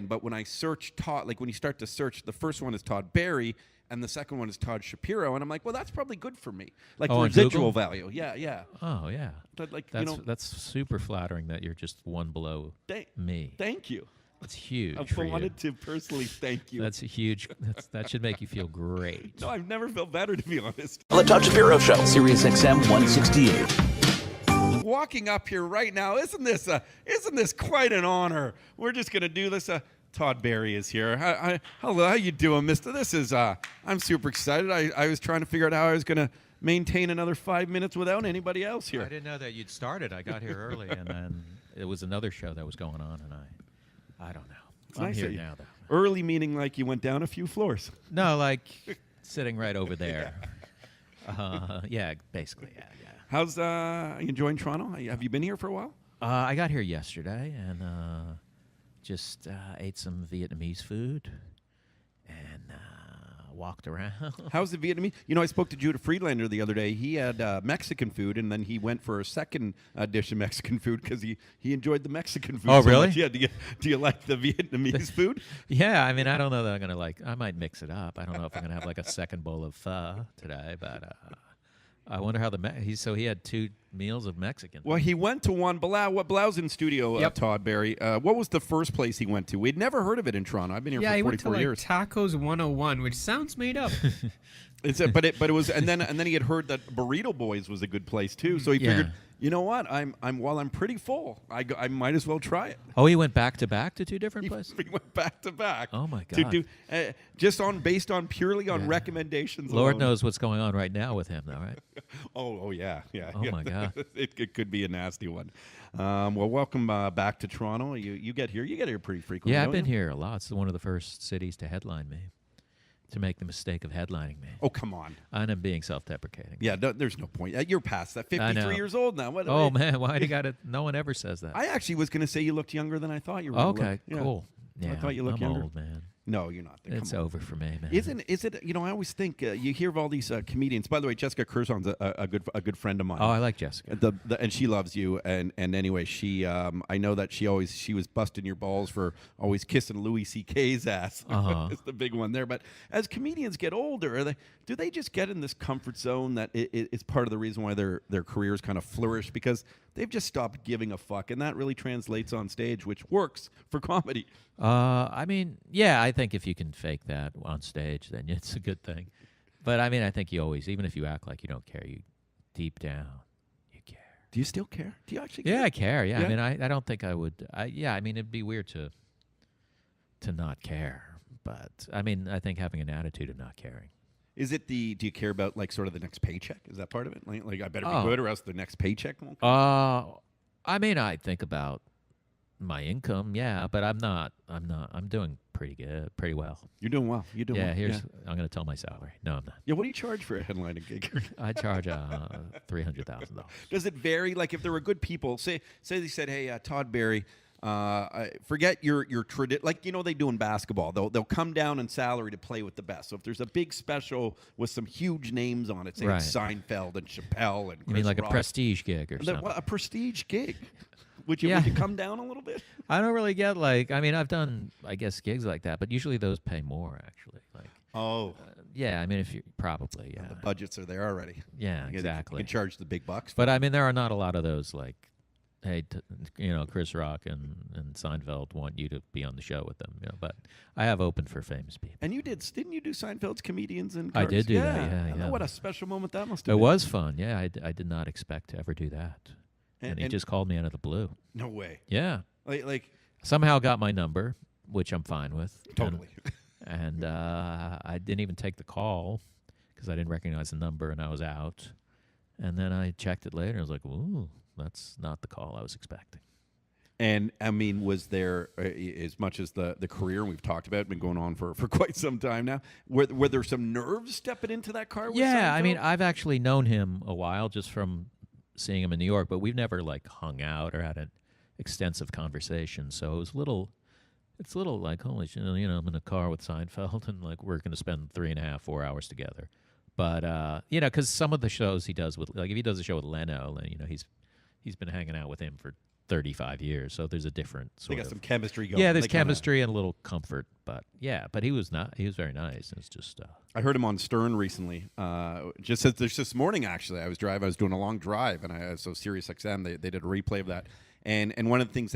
But when I search Todd, like when you start to search, the first one is Todd Barry, and the second one is Todd Shapiro, and I'm like, well, that's probably good for me, like residual value. Yeah. Oh yeah. But like that's super flattering that you're just one below me. Thank you. That's huge. I wanted to personally thank you. That's a huge. That should make you feel great. No, I've never felt better, to be honest. On the Todd Shapiro Show, SiriusXM 168. Walking up here right now, isn't this quite an honor? We're just gonna do this. Todd Barry is here. Hello, how you doing, Mister? This is. I'm super excited. I was trying to figure out how I was gonna maintain another 5 minutes without anybody else here. I didn't know that you'd started. I got here early, and then it was another show that was going on, and I don't know. It's I'm nice here now, though. Early meaning like you went down a few floors. No, like sitting right over there. Yeah, basically, yeah. How's you enjoying Toronto? Have you been here for a while? I got here yesterday and just ate some Vietnamese food and walked around. How's the Vietnamese? You know, I spoke to Judah Friedlander the other day. He had Mexican food, and then he went for a second dish of Mexican food because he enjoyed the Mexican food. Oh, so really? much. Yeah. Do you like the Vietnamese food? Yeah, I mean, I don't know that I'm going to like, I might mix it up. I don't know if I'm going to have like a second bowl of pho today, but I wonder how so he had 2 meals of Mexican. Well, he went to one. Blau's in studio, Yep. Todd Barry. What was the first place he went to? We'd never heard of it in Toronto. I've been here for 44 he went years. to Tacos 101, which sounds made up. But it was, and then he had heard that Burrito Boys was a good place too. So he figured, you know what? While I'm pretty full, I might as well try it. Oh, he went back to back to 2 different places? He went back to back. Oh my To God. do based on purely on recommendations. Lord alone. knows what's going on right now with him, though, right? Oh yeah. Oh, my God. It could be a nasty one. Well, welcome back to Toronto. You get here pretty frequently. Yeah, I've don't been you? here a lot. It's one of the first cities to headline me, to make the mistake of headlining me. Oh, come on. And I'm being self-deprecating. Yeah, there's no point. You're past that. I know. 53 years old now. What? Oh, man, why do you got to? No one ever says that. I actually was going to say you looked younger than I thought you were. Okay, Yeah. cool. Yeah, I thought you looked I'm younger. old, man. No, you're not. It's Come on. over for me, man. Is it? You know, I always think you hear of all these comedians. By the way, Jessica Curzon's a good friend of mine. Oh, I like Jessica. And she loves you. And anyway, she I know that she was busting your balls for always kissing Louis C.K.'s ass. It's the big one there. But as comedians get older, do they just get in this comfort zone that it's part of the reason why their careers kind of flourish, because they've just stopped giving a fuck, and that really translates on stage, which works for comedy. I mean, yeah, I think if you can fake that on stage, then it's a good thing. But I mean, I think you always, even if you act like you don't care, you deep down, you care. Do you still care? Do you actually care? Yeah, I care. Yeah, Yeah? I mean, I don't think I would. I mean, it'd be weird to not care. But I mean, I think having an attitude of not caring. Is it do you care about like sort of the next paycheck? Is that part of it? Like I better be Oh. good or else the next paycheck won't come? I mean, I think about my income, yeah, but I'm not. I'm doing pretty good, pretty well. You're doing well. You're doing well. I'm going to tell my salary. No, I'm not. Yeah, what do you charge for a headlining gig? I charge $300,000. Does it vary? Like if there were good people, say they said, "Hey, Todd Barry, forget your like they do in basketball. They'll come down in salary to play with the best. So if there's a big special with some huge names on it, say Right. Seinfeld and Chappelle and You mean Chris like Rock, a prestige gig or something? a prestige gig? Would you come down a little bit? I don't really get I mean, I've done, I guess, gigs like that, but usually those pay more, actually. Yeah, I mean, if you probably, yeah. The budgets are there already. Yeah, You exactly. can charge the big bucks. But I mean, there are not a lot of those hey, Chris Rock and Seinfeld want you to be on the show with them, But I have opened for famous people. And didn't you do Seinfeld's Comedians and I Cars? did do that, yeah, I know yeah. what a special moment that must have It been. was fun, yeah. I did not expect to ever do that. And he and- just called me out of the blue. No way. Yeah. Like Somehow got my number, which I'm fine with. totally. And I didn't even take the call because I didn't recognize the number and I was out. And then I checked it later. I was like, ooh, that's not the call I was expecting. And I mean, was there as much as the career we've talked about been going on for quite some time now? Were there some nerves stepping into that car? With Yeah, I Seinfeld? mean, I've actually known him a while just from seeing him in New York, but we've never hung out or had an extensive conversation. So it was it's a little like, holy shit, I'm in a car with Seinfeld and we're going to spend 3.5, 4 hours together. But because some of the shows he does with, if he does a show with Leno, and he's been hanging out with him for 35 years, so there's a different They sort got of some chemistry going. yeah, there's They kinda- chemistry and a little comfort, but he was very nice. It's just I heard him on Stern recently. Just this morning, actually, I was doing a long drive, and so SiriusXM they did a replay of that. And one of the things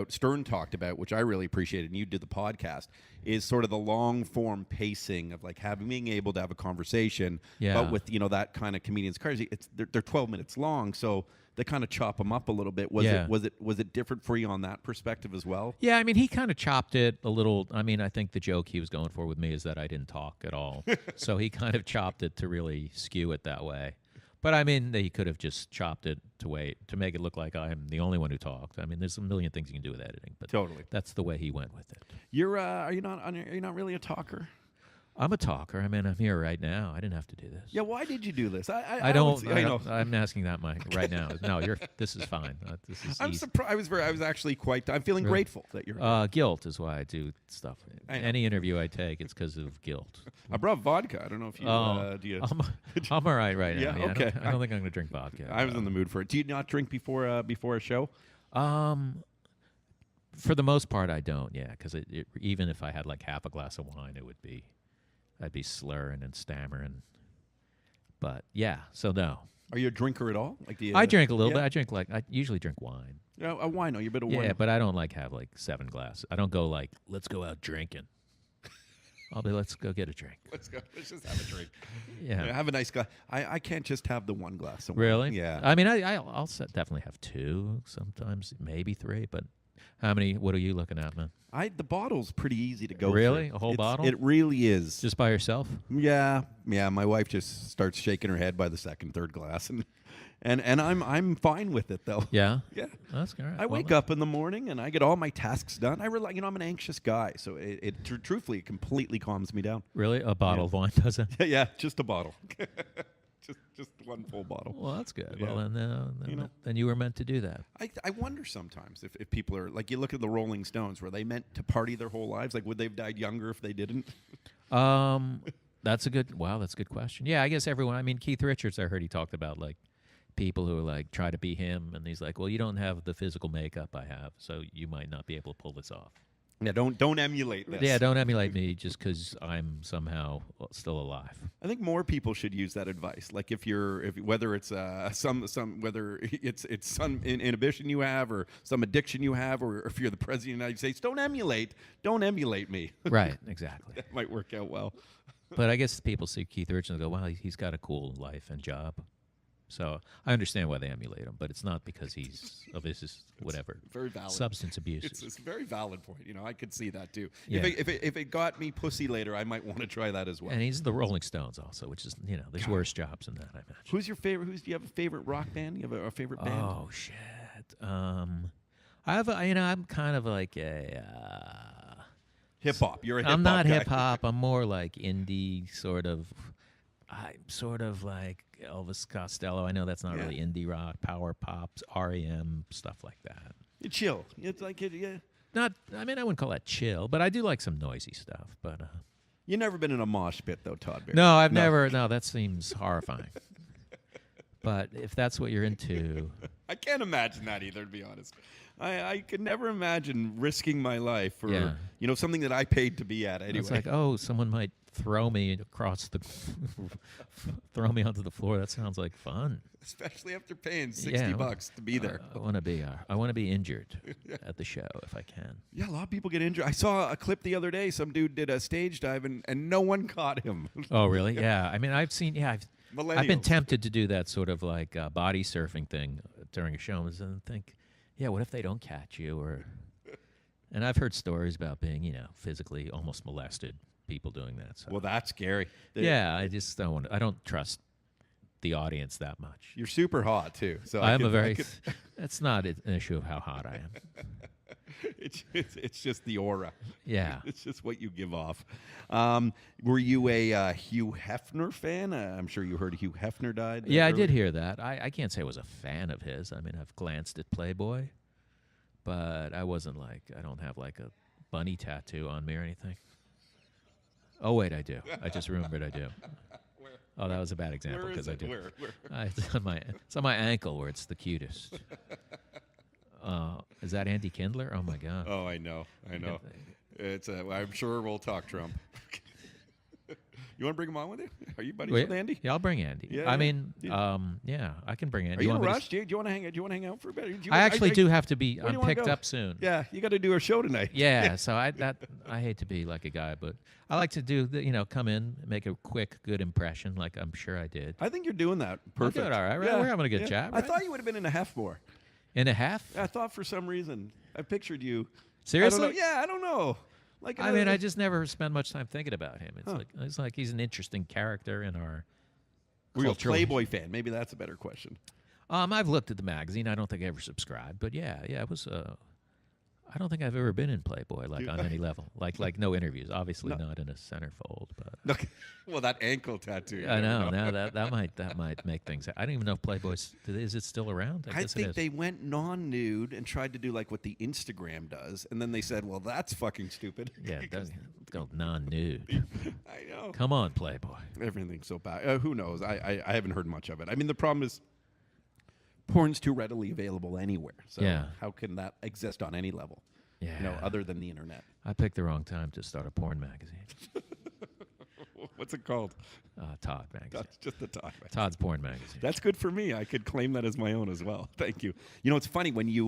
Stern talked about, which I really appreciated, and you did the podcast, is sort of the long form pacing of like being able to have a conversation, but with that kind of comedian's crazy. They're 12 minutes long, so they kind of chop them up a little bit. Was it different for you on that perspective as well? Yeah, I mean, he kind of chopped it a little. I mean, I think the joke he was going for with me is that I didn't talk at all. So he kind of chopped it to really skew it that way. But I mean, he could have just chopped it to make it look like I'm the only one who talked. I mean, there's a million things you can do with editing, but Totally. that's the way he went with it. Are you not really a talker? I'm a talker. I mean, I'm here right now. I didn't have to do this. Yeah, why did you do this? I know. I'm asking that, Mike, right now. No, this is fine. This is I'm easy. surprised. I was actually I'm feeling grateful that you're. Guilt is why I do stuff. Any interview I take, it's because of guilt. I brought vodka. I don't know if you do. You, I'm all right now. Yeah, Yeah, okay. I don't think I'm going to drink vodka. I was in the mood for it. Do you not drink before a show? For the most part, I don't. Yeah, because even if I had like half a glass of wine, I'd be slurring and stammering. But yeah, so no. Are you a drinker at all? I drink a little bit. I usually drink wine. Yeah, a wine. You're a bit of wine. Yeah, but I don't have 7 glasses. I don't go like, let's go out drinking. I'll be, let's go get a drink. Let's go. Let's just have a drink. Yeah. Have a nice glass. I can't just have the one glass of wine. Really? Yeah. I mean, I'll definitely have 2, sometimes maybe 3, but how many? What are you looking at, man? The bottle's pretty easy to go Really? through. A whole bottle? It really is. Just by yourself? Yeah. My wife just starts shaking her head by the second, third glass, and I'm fine with it though. Yeah. Yeah. That's all right. I wake up in the morning and I get all my tasks done. I realize, I'm an anxious guy, so truthfully it completely calms me down. Really? A bottle of wine doesn't? Yeah, just a bottle. Just one full bottle. Well, that's good. Yeah. Well, then you were meant to do that. I wonder sometimes if people are like, you look at the Rolling Stones, were they meant to party their whole lives? Like, would they have died younger if they didn't? That's a good question. Yeah, I guess everyone. I mean, Keith Richards, I heard he talked about like people who are like try to be him, and he's like, well, you don't have the physical makeup I have, so you might not be able to pull this off. Yeah, don't emulate this. Yeah, don't emulate me just because I'm somehow still alive. I think more people should use that advice. Like whether it's whether it's some inhibition you have or some addiction you have, or if you're the president of the United States, don't emulate me. Right, exactly. That might work out well. But I guess people see Keith Richards and go, well, he's got a cool life and job. So I understand why they emulate him, but it's not because he's of his whatever Very valid. substance abuse. It's a very valid point. I could see that too. Yeah. If it got me pussy later, I might want to try that as well. And he's the Rolling Stones also, which is there's worse jobs than that, I imagine. Who's your favorite? Do you have a favorite rock band? Do you have a favorite band? Oh shit. I have I'm kind of like a Hip hop. You're a hip hop. I'm not guy. hip hop. I'm more like indie sort of. I'm sort of like Elvis Costello. I know that's not really indie rock, power pops, REM, stuff like that. You chill. It's like yeah. Not. I mean, I wouldn't call that chill, but I do like some noisy stuff. But You've never been in a mosh pit though, Todd Barry. no, I've never. No, that seems horrifying. But if that's what you're into, I can't imagine that either. To be honest, I could never imagine risking my life for something that I paid to be at anyway. it's like, oh, someone might throw me throw me onto the floor. That sounds like fun. Especially after paying $60 to be there. I want to be injured at the show if I can. Yeah, a lot of people get injured. I saw a clip the other day. Some dude did a stage dive and no one caught him. Oh, really? Yeah. I mean, I've seen. Yeah, I've been tempted to do that sort of like body surfing thing during a show, and think, yeah, what if they don't catch you? And I've heard stories about being, physically almost molested. People doing that. So. Well, that's scary. Yeah, I just don't want. I don't trust the audience that much. You're super hot too. So That's not an issue of how hot I am. It's just the aura. Yeah. It's just what you give off. Were you a Hugh Hefner fan? I'm sure you heard Hugh Hefner died. Yeah, I did hear that. I can't say I was a fan of his. I mean, I've glanced at Playboy, but I wasn't like, I don't have like a bunny tattoo on me or anything. Oh, wait, I do. I just remembered I do. Where? Oh, that was a bad example because I do. Where? It's on my ankle where it's the cutest. Is that Andy Kindler? Oh my God. Oh, I know. It's. I'm sure we'll talk Trump. You want to bring him on with you? Are you buddies with Andy? Yeah, I'll bring Andy. Yeah, I yeah. mean, yeah, I can bring Andy. Are you in a want me to rush? Do you want to hang out? Do you want to hang out for a bit? I actually do have to be. where do you I'm wanna picked go? up soon. Yeah, you got to do a show tonight. Yeah, so I hate to be like a guy, but I like to do come in, make a quick, good impression, like I'm sure I did. I think you're doing that I'll perfect. do it all right. Yeah, We're having a good yeah. chat. I Right? thought you would have been in a half more. In a half? I thought for some reason I pictured you. Seriously? I don't know. Yeah, I don't know. Like I mean, I just never spend much time thinking about him. It's like he's an interesting character in our Were you a cultural. Playboy fan? Maybe that's a better question. I've looked at the magazine. I don't think I ever subscribed, but yeah, it was. I don't think I've ever been in Playboy on any level, like no interviews. Obviously not in a centerfold, but Okay. Well, that ankle tattoo. I know. Now that might make things. I don't even know if Playboy's is it still around. I guess it think is. they went non-nude and tried to do like what the Instagram does, and then they said, "Well, that's fucking stupid." Yeah, let's go non-nude. I know. Come on, Playboy. Everything's so bad. Who knows? I haven't heard much of it. I mean, the problem is porn's too readily available anywhere. So Yeah. how can that exist on any level? Yeah. Other than the internet. I picked the wrong time to start a porn magazine. What's it called? Todd magazine. That's just the Todd. Todd's porn magazine. That's good for me. I could claim that as my own as well. Thank you. You know, it's funny when you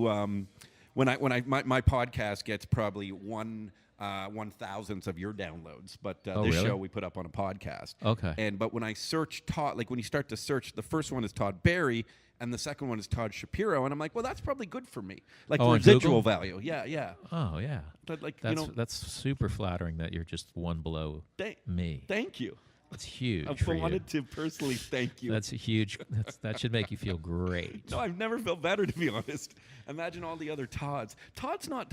my podcast gets probably 1/1000th of your downloads, but this really? show we put up on a podcast. Okay. But when I search Todd, like when you start to search, the first one is Todd Barry, and the second one is Todd Shapiro, and I'm like, well, that's probably good for me, like Oh, on residual Google? value. Yeah. Oh yeah. But like That's super flattering that you're just one below me. Thank you. That's huge. I for you. wanted to personally thank you. That's a huge. That should make you feel great. No, I've never felt better, to be honest. Imagine all the other Todds. Todd's not.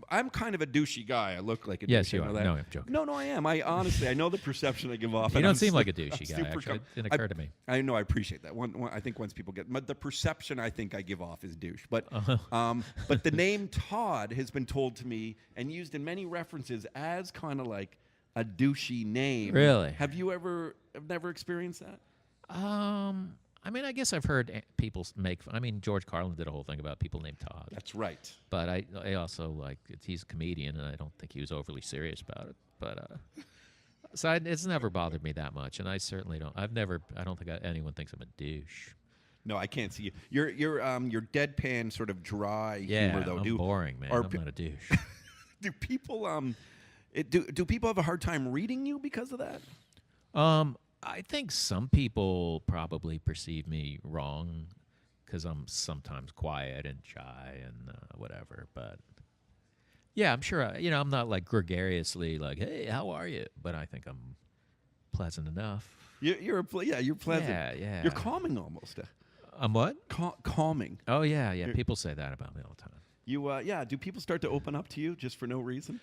I'm kind of a douchey guy. I look like a douche. Yes, you I know are. that. No, I'm joking. No, I am. I honestly, I know the perception I give off. You and don't I'm seem like a I'm douchey guy. super Actually, it didn't I- occur to me. I know. I appreciate that. I think once people get, but the perception I think I give off is douche. But, but the name Todd has been told to me and used in many references as kind of like a douchey name. Really? Have you ever never experienced that? I mean, I guess I've heard people make. I mean, George Carlin did a whole thing about people named Todd. That's right. But I also he's a comedian, and I don't think he was overly serious about it. But so it's never bothered me that much, and I certainly don't. I don't think anyone thinks I'm a douche. No, I can't see you. Your deadpan sort of dry Yeah, humor though. I'm boring, man. I'm not a douche. Do people do people have a hard time reading you because of that? I think some people probably perceive me wrong because I'm sometimes quiet and shy and whatever. But yeah, I'm sure. I'm not like gregariously like, "Hey, how are you?" But I think I'm pleasant enough. You're pleasant. Yeah. You're calming almost. I'm what? Calming. Oh yeah. People say that about me all the time. Do people start to open up to you just for no reason?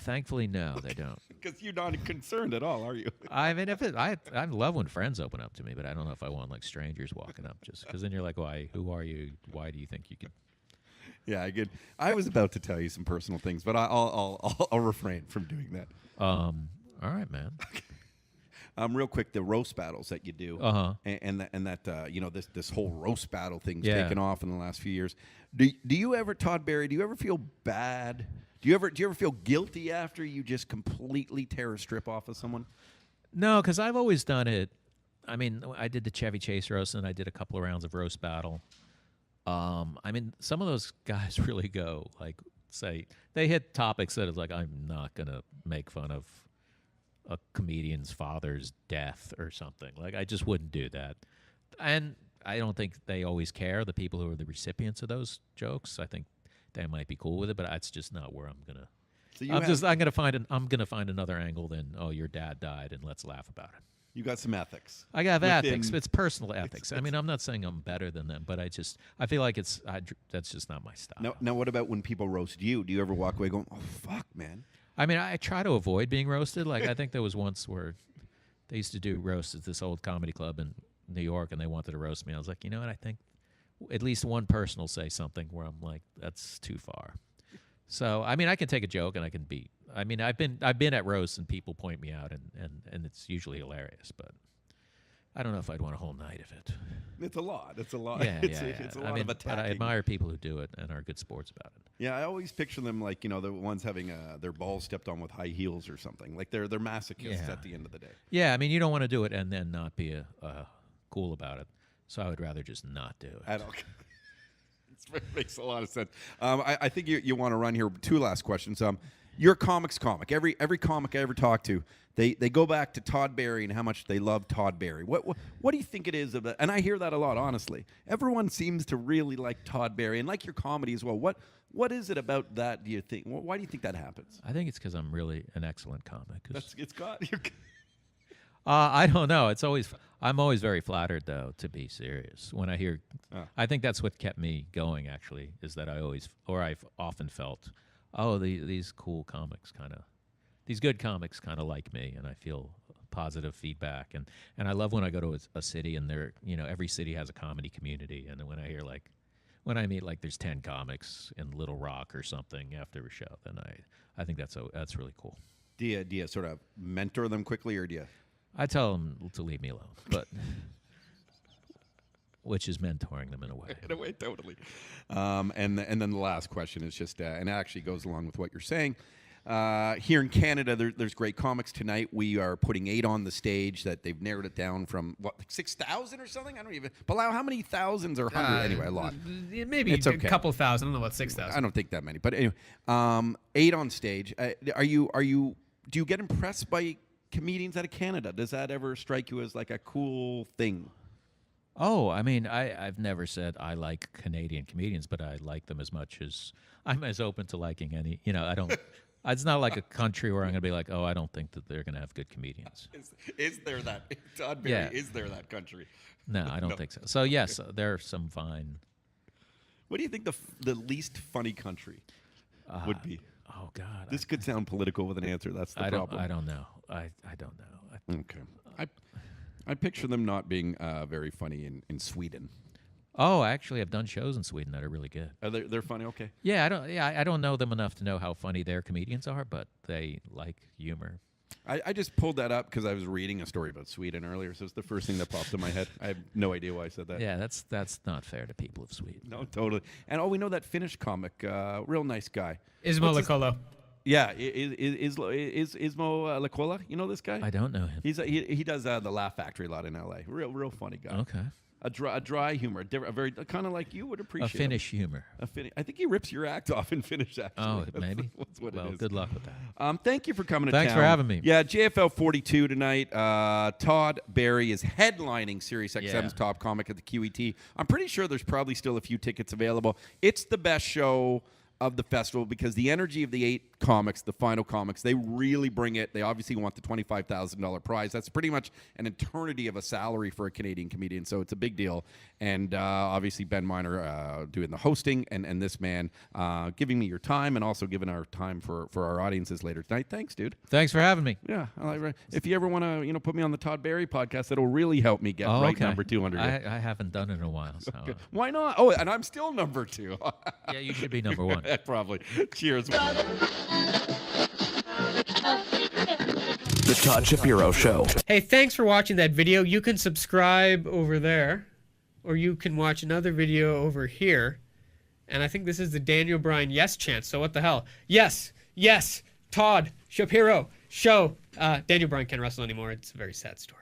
Thankfully, no, they don't. Because you're not concerned at all, are you? I mean, I love when friends open up to me, but I don't know if I want like strangers walking up just because then you're like, why? Who are you? Why do you think you could? Yeah, I get. I was about to tell you some personal things, but I'll refrain from doing that. All right, man. Real quick, the roast battles that you do, and that this whole roast battle thing's taken off in the last few years. Do you ever, Todd Barry? Do you ever feel bad? Do you ever feel guilty after you just completely tear a strip off of someone? No, because I've always done it. I mean, I did the Chevy Chase roast, and I did a couple of rounds of roast battle. I mean, some of those guys really go say they hit topics that is like, I'm not gonna make fun of a comedian's father's death or something. Like, I just wouldn't do that. And I don't think they always care, the people who are the recipients of those jokes. I think they might be cool with it, but that's just not where I'm gonna. So I'm gonna find another angle than, oh, your dad died and let's laugh about it. You got some ethics. I got ethics. It's personal ethics. I mean, I'm not saying I'm better than them, but I feel like that's just not my style. Now, what about when people roast you? Do you ever walk away going, "Oh fuck, man"? I mean, I try to avoid being roasted. Like, I think there was once where they used to do roasts at this old comedy club in New York, and they wanted to roast me. I was like, you know what? I think at least one person will say something where I'm like, that's too far. So, I mean, I can take a joke and I can beat. I mean, I've been at roasts and people point me out, and it's usually hilarious. But I don't know if I'd want a whole night of it. It's a lot. It's a lot. Yeah, It's a lot of but I attacking. admire people who do it and are good sports about it. Yeah, I always picture them like, the ones having their balls stepped on with high heels or something. Like they're masochists Yeah. at the end of the day. Yeah, I mean, you don't want to do it and then not be cool about it. So I would rather just not do it. I don't. It makes a lot of sense. I think you want to run here. 2 last questions. You're a comics comic. Every comic I ever talk to, they go back to Todd Barry and how much they love Todd Barry. What do you think it is about? And I hear that a lot, honestly. Everyone seems to really like Todd Barry and like your comedy as well. What is it about that? Do you think? Why do you think that happens? I think it's because I'm really an excellent comic. It's got. I don't know. I'm always very flattered, though, to be serious. When I hear, I think that's what kept me going. Actually, is that I've often felt, these cool comics these good comics kind of like me, and I feel positive feedback. And I love when I go to a city and every city has a comedy community, and when I meet like there's 10 comics in Little Rock or something after a show, then I think that's really cool. Do you sort of mentor them quickly, or do you? I tell them to leave me alone, but which is mentoring them in a way. In a way, totally. And then the last question is just, and it actually goes along with what you're saying. Here in Canada, there's great comics tonight. We are putting 8 on the stage. That they've narrowed it down from like 6,000 or something. I don't even. Bilal, how many thousands or hundreds? Anyway, a lot. Maybe It's okay. a couple thousand. I don't know about 6,000. I don't think that many, but anyway, 8 on stage. Do you get impressed by comedians out of Canada? Does that ever strike you as like a cool thing? Oh, I mean, I've never said I like Canadian comedians, but I like them as much as I'm as open to liking any. I don't. It's not like a country where I'm going to be like, I don't think that they're going to have good comedians. Is there that Todd Barry? Yeah. Is there that country? No, I don't think so. So yes, there are some fine. What do you think the least funny country would be? Oh God, This could sound political with an answer. That's the problem. I don't know. I don't know. Okay. I picture them not being very funny in Sweden. Oh, actually, I've done shows in Sweden that are really good. They're funny. Okay. Yeah, I don't know them enough to know how funny their comedians are, but they like humor. I just pulled that up because I was reading a story about Sweden earlier, so it's the first thing that popped in my head. I have no idea why I said that. Yeah, that's not fair to people of Sweden. No, totally. And we know that Finnish comic, real nice guy. Ismo Lakolo. Yeah, Ismo Lakola. You know this guy? I don't know him. He does the Laugh Factory a lot in L.A. Real funny guy. Okay. A dry humor, a very kind of like you would appreciate. A Finnish humor. I think he rips your act off in Finnish. Actually, Oh, maybe. That's what well, it is. good luck with that. Thank you for coming to Thanks town. for having me. Yeah, JFL 42 tonight. Todd Barry is headlining SiriusXM's Yeah. Top Comic at the QET. I'm pretty sure there's probably still a few tickets available. It's the best show of the festival because the energy of the 8 comics, the final comics, they really bring it. They obviously want the $25,000 prize. That's pretty much an eternity of a salary for a Canadian comedian, so it's a big deal. And obviously Ben Miner doing the hosting, and this man giving me your time and also giving our time for our audiences later tonight. Thanks, dude. Thanks for having me. Yeah, if you ever want to put me on the Todd Barry podcast, that'll really help me get number 200. I haven't done it in a while. So. Okay. Why not? Oh, and I'm still number 2. Yeah, you should be number 1. Probably. Cheers. The Todd Shapiro Show. Hey, thanks for watching that video. You can subscribe over there, or you can watch another video over here. And I think this is the Daniel Bryan yes chant. So what the hell? Yes, Todd Shapiro Show. Daniel Bryan can't wrestle anymore. It's a very sad story.